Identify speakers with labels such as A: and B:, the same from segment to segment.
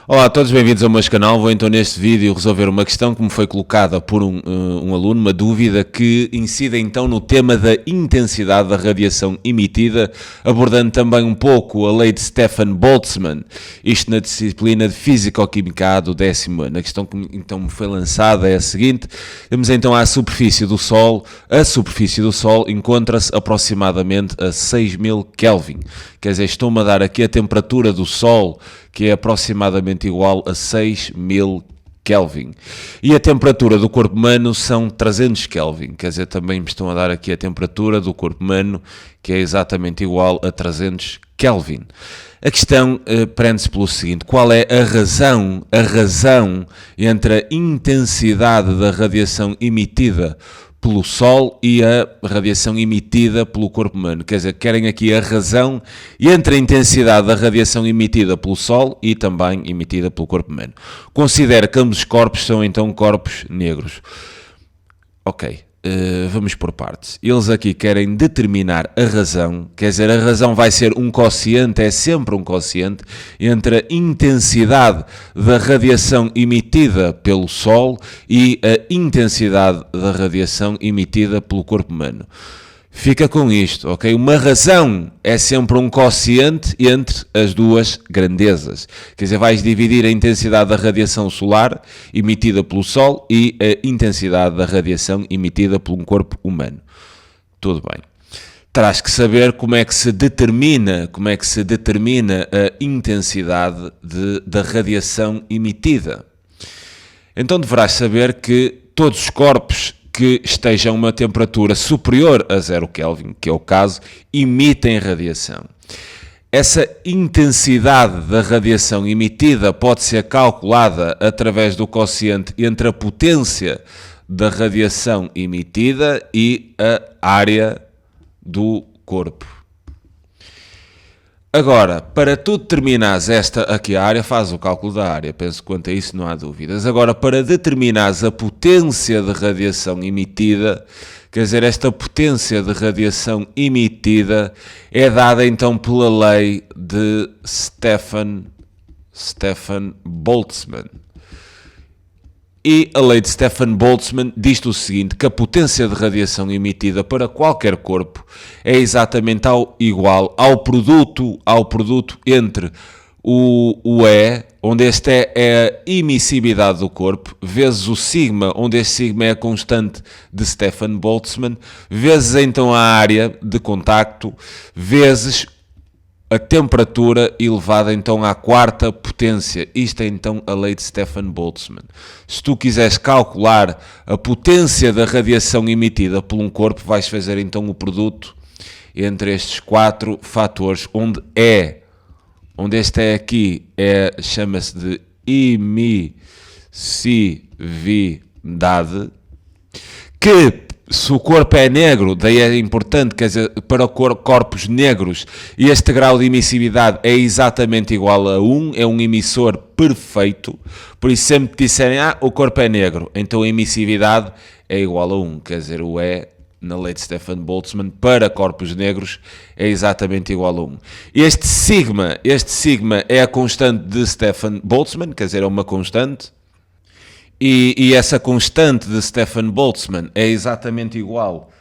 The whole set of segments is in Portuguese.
A: Olá a todos, bem-vindos ao meu canal. Vou então neste vídeo resolver uma questão que me foi colocada por um aluno, uma dúvida que incide então no tema da intensidade da radiação emitida, abordando também um pouco a lei de Stefan Boltzmann, isto na disciplina de Físico-Química A do 10º ano. A questão que então me foi lançada é a seguinte: vamos então à superfície do Sol. A superfície do Sol encontra-se aproximadamente a 6.000 Kelvin, quer dizer, estou-me a dar aqui a temperatura do Sol, que é aproximadamente igual a 6.000 Kelvin. E a temperatura do corpo humano são 300 Kelvin, quer dizer, também me estão a dar aqui a temperatura do corpo humano, que é exatamente igual a 300 Kelvin. A questão prende-se pelo seguinte: qual é a razão entre a intensidade da radiação emitida pelo Sol e a radiação emitida pelo corpo humano? Quer dizer, querem aqui a razão entre a intensidade da radiação emitida pelo Sol e também emitida pelo corpo humano. Considera que ambos os corpos são então corpos negros. Ok, vamos por partes. Eles aqui querem determinar a razão, quer dizer, a razão vai ser um quociente, é sempre um quociente, entre a intensidade da radiação emitida pelo Sol e a intensidade da radiação emitida pelo corpo humano. Fica com isto, ok? Uma razão é sempre um quociente entre as duas grandezas. Quer dizer, vais dividir a intensidade da radiação solar emitida pelo Sol e a intensidade da radiação emitida por um corpo humano. Tudo bem. Terás que saber como é que se determina a intensidade da radiação emitida. Então deverás saber que todos os corpos que estejam a uma temperatura superior a 0 Kelvin, que é o caso, emitem radiação. Essa intensidade da radiação emitida pode ser calculada através do quociente entre a potência da radiação emitida e a área do corpo. Agora, para tu determinares esta aqui a área, faz o cálculo da área, penso que quanto a isso não há dúvidas. Agora, para determinares a potência de radiação emitida, quer dizer, esta potência de radiação emitida é dada então pela lei de Stefan Boltzmann. E a lei de Stefan Boltzmann diz-te o seguinte, que a potência de radiação emitida para qualquer corpo é exatamente igual ao produto entre o E, onde este é a emissividade do corpo, vezes o sigma, onde este sigma é a constante de Stefan Boltzmann, vezes então a área de contacto, vezes a temperatura elevada então à quarta potência. Isto é então a lei de Stefan Boltzmann. Se tu quiseres calcular a potência da radiação emitida por um corpo, vais fazer então o produto entre estes quatro fatores, onde este é aqui, chama-se de emissividade, que se o corpo é negro, daí é importante, quer dizer, para corpos negros, este grau de emissividade é exatamente igual a 1, é um emissor perfeito, por isso sempre te disserem, o corpo é negro, então a emissividade é igual a 1, quer dizer, o E, na lei de Stefan Boltzmann, para corpos negros, é exatamente igual a 1. Este sigma é a constante de Stefan Boltzmann, quer dizer, é uma constante, e essa constante de Stefan Boltzmann é exatamente igual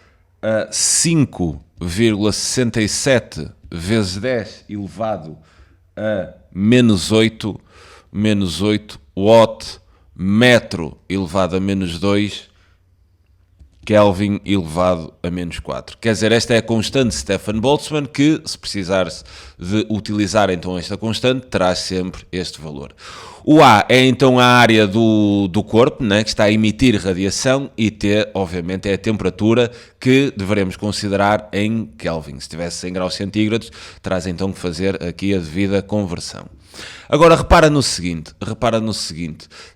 A: a 5,67 vezes 10 elevado a menos 8 watt metro elevado a menos 2 Kelvin elevado a menos 4. Quer dizer, esta é a constante de Stefan Boltzmann, que, se precisares de utilizar então esta constante, terás sempre este valor. O A é então a área do corpo, né, que está a emitir radiação, e T, obviamente, é a temperatura que deveremos considerar em Kelvin. Se estivesse 100 graus centígrados, terás então que fazer aqui a devida conversão. Agora repara no seguinte,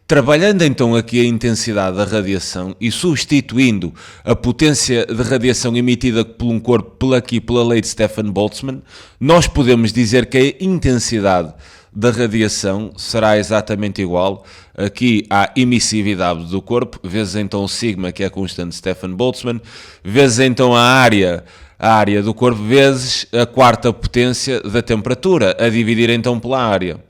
A: trabalhando então aqui a intensidade da radiação e substituindo a potência de radiação emitida por um corpo pela lei de Stefan Boltzmann, nós podemos dizer que a intensidade da radiação será exatamente igual aqui à emissividade do corpo, vezes então o sigma, que é a constante de Stefan Boltzmann, vezes então a área do corpo, vezes a quarta potência da temperatura, a dividir então pela área.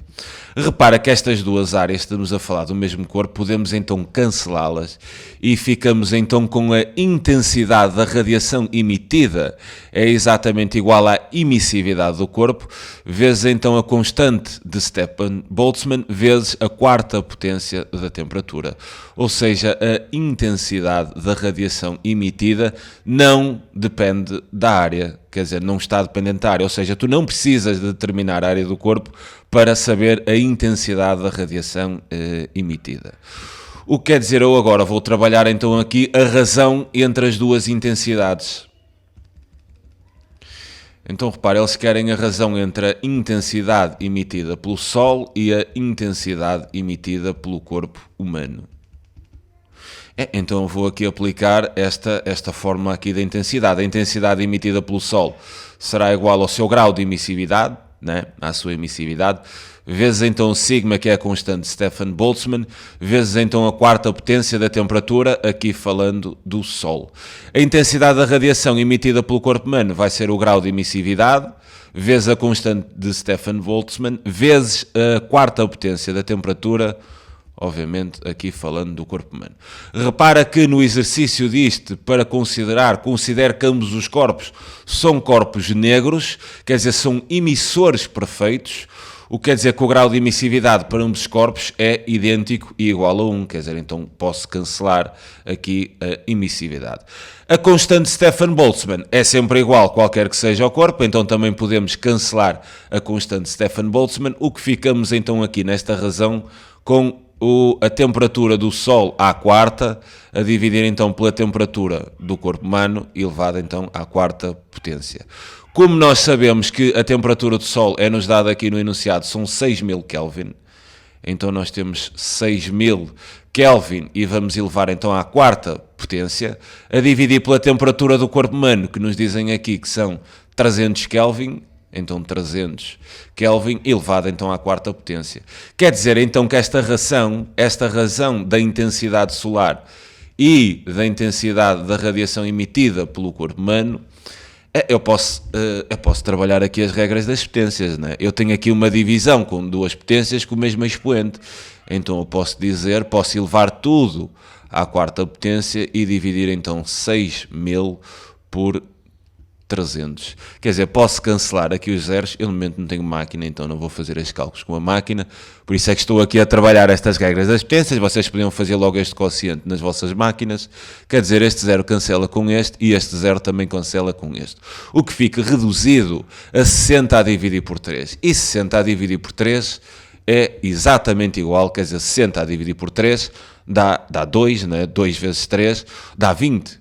A: Repara que estas duas áreas, estamos a falar do mesmo corpo, podemos então cancelá-las e ficamos então com a intensidade da radiação emitida é exatamente igual à emissividade do corpo, vezes então a constante de Stefan-Boltzmann, vezes a quarta potência da temperatura. Ou seja, a intensidade da radiação emitida não depende da área, quer dizer, não está dependente da área, ou seja, tu não precisas de determinar a área do corpo para saber a intensidade da radiação emitida. O que quer dizer, eu agora vou trabalhar então aqui a razão entre as duas intensidades. Então repare, eles querem a razão entre a intensidade emitida pelo Sol e a intensidade emitida pelo corpo humano. Então eu vou aqui aplicar esta fórmula aqui da intensidade. A intensidade emitida pelo Sol será igual ao seu grau de emissividade, né? À sua emissividade, vezes então sigma, que é a constante de Stefan-Boltzmann, vezes então a quarta potência da temperatura, aqui falando do Sol. A intensidade da radiação emitida pelo corpo humano vai ser o grau de emissividade, vezes a constante de Stefan-Boltzmann, vezes a quarta potência da temperatura, obviamente aqui falando do corpo humano. Repara que no exercício disto, para considere que ambos os corpos são corpos negros, quer dizer, são emissores perfeitos, o que quer dizer que o grau de emissividade para ambos os corpos é idêntico e igual a 1, quer dizer, então posso cancelar aqui a emissividade. A constante de Stefan-Boltzmann é sempre igual, qualquer que seja o corpo, então também podemos cancelar a constante de Stefan-Boltzmann, o que ficamos então aqui nesta razão com a temperatura do Sol à quarta, a dividir então pela temperatura do corpo humano, elevada então à quarta potência. Como nós sabemos que a temperatura do Sol é-nos dada aqui no enunciado, são 6.000 Kelvin, então nós temos 6.000 Kelvin e vamos elevar então à quarta potência, a dividir pela temperatura do corpo humano, que nos dizem aqui que são 300 Kelvin, então 300 Kelvin, elevado então à quarta potência. Quer dizer então que esta razão da intensidade solar e da intensidade da radiação emitida pelo corpo humano, eu posso trabalhar aqui as regras das potências, né? Eu tenho aqui uma divisão com duas potências com o mesmo expoente, então eu posso elevar tudo à quarta potência e dividir então 6.000 por 300. Quer dizer, posso cancelar aqui os zeros, eu no momento não tenho máquina, então não vou fazer estes cálculos com a máquina, por isso é que estou aqui a trabalhar estas regras das potências, vocês podiam fazer logo este quociente nas vossas máquinas, quer dizer, este zero cancela com este e este zero também cancela com este, o que fica reduzido a 60 a dividir por 3, e 60 a dividir por 3 é exatamente igual, quer dizer, 60 a dividir por 3 dá 2, né? 2 vezes 3 dá 20,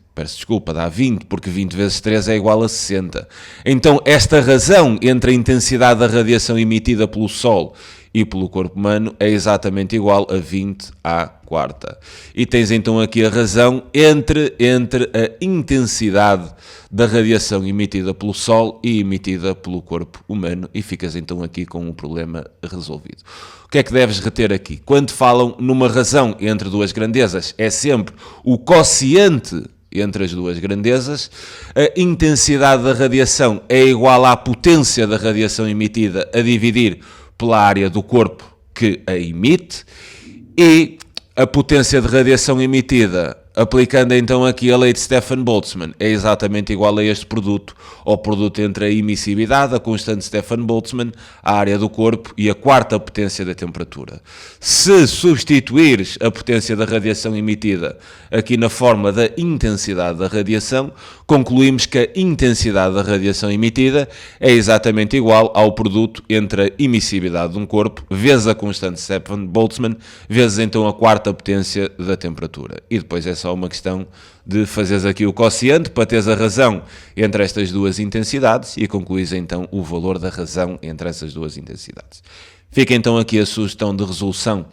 A: dá 20, porque 20 vezes 3 é igual a 60. Então, esta razão entre a intensidade da radiação emitida pelo Sol e pelo corpo humano é exatamente igual a 20 à quarta. E tens então aqui a razão entre a intensidade da radiação emitida pelo Sol e emitida pelo corpo humano, e ficas então aqui com um problema resolvido. O que é que deves reter aqui? Quando falam numa razão entre duas grandezas, é sempre o quociente entre as duas grandezas, a intensidade da radiação é igual à potência da radiação emitida a dividir pela área do corpo que a emite, e a potência de radiação emitida, aplicando então aqui a lei de Stefan-Boltzmann, é exatamente igual a este produto, ao produto entre a emissividade, a constante de Stefan-Boltzmann, a área do corpo e a quarta potência da temperatura. Se substituires a potência da radiação emitida aqui na forma da intensidade da radiação, concluímos que a intensidade da radiação emitida é exatamente igual ao produto entre a emissividade de um corpo vezes a constante de Stefan-Boltzmann vezes então a quarta potência da temperatura. E depois é só uma questão de fazeres aqui o quociente para teres a razão entre estas duas intensidades e concluís então o valor da razão entre essas duas intensidades. Fica então aqui a sugestão de resolução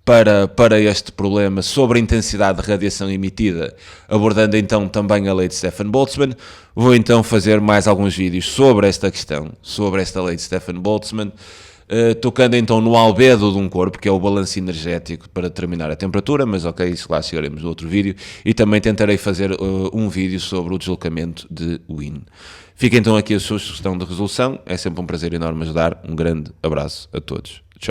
A: para este problema sobre a intensidade de radiação emitida, abordando então também a lei de Stefan-Boltzmann. Vou então fazer mais alguns vídeos sobre esta questão, sobre esta lei de Stefan-Boltzmann, tocando então no albedo de um corpo, que é o balanço energético para determinar a temperatura, mas ok, isso lá chegaremos no outro vídeo, e também tentarei fazer um vídeo sobre o deslocamento de Wien. Fica então aqui a sua sugestão de resolução, é sempre um prazer enorme ajudar, um grande abraço a todos.